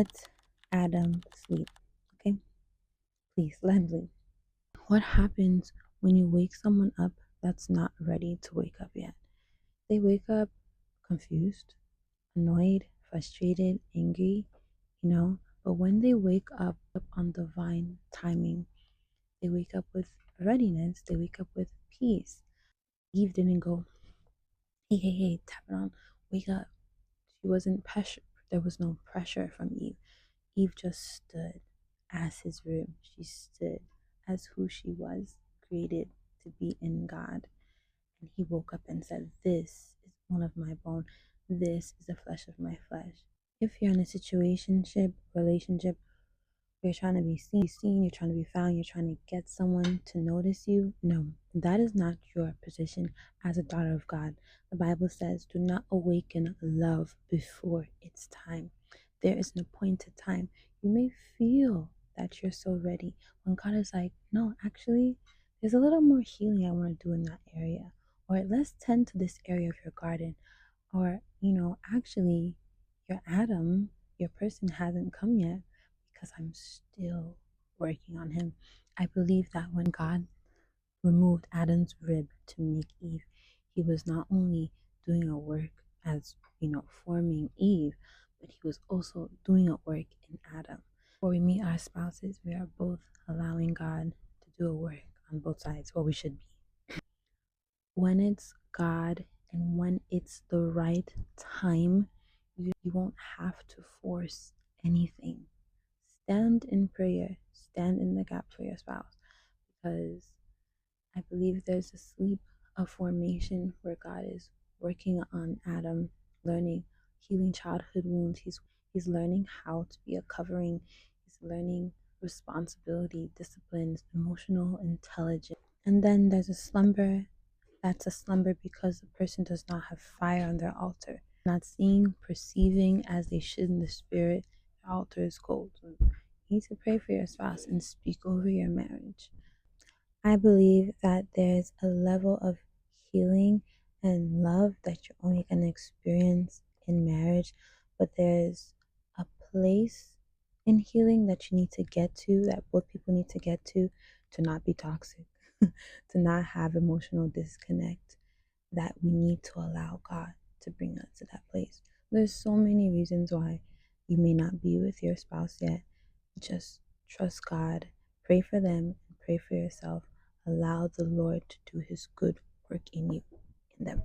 let Adam sleep. Okay? Please let him sleep. What happens when you wake someone up that's not ready to wake up yet? They wake up confused, annoyed, frustrated, angry, but when they wake up on divine timing, they wake up with readiness, they wake up with peace. Eve didn't go, hey, hey, hey, tap it on, wake up. She wasn't pressure. There was no pressure from Eve. Eve just stood as his rib. She stood as who she was, created to be in God. And he woke up and said, this is one of my bone. This is the flesh of my flesh. If you're in a situationship, relationship, you're trying to be seen, you're trying to be found, you're trying to get someone to notice you. No, that is not your position as a daughter of God. The Bible says, do not awaken love before its time. There is an appointed time. You may feel that you're so ready when God is like, no, actually, there's a little more healing I want to do in that area. Or let's tend to this area of your garden. Or, actually, your Adam, your person hasn't come yet because I'm still working on him. I believe that when God removed Adam's rib to make Eve, he was not only doing a work as, forming Eve, but he was also doing a work in Adam. Before we meet our spouses, we are both allowing God to do a work on both sides, what we should be. When it's God and when it's the right time, you won't have to force anything. Stand in prayer, stand in the gap for your spouse, because I believe there's a sleep of formation where God is working on Adam, learning, healing childhood wounds. He's learning how to be a covering. He's learning responsibility, disciplines, emotional intelligence. And then there's a slumber. That's a slumber because the person does not have fire on their altar. Not seeing, perceiving as they should in the spirit, their altar is cold. So you need to pray for your spouse and speak over your marriage. I believe that there's a level of healing and love that you're only going to experience in marriage, but there's a place in healing that you need to get to, that both people need to get to not be toxic, to not have emotional disconnect, that we need to allow God to bring us to that place. There's so many reasons why you may not be with your spouse yet. Just trust God, pray for them, and pray for yourself. Allow the Lord to do his good work in you, in them.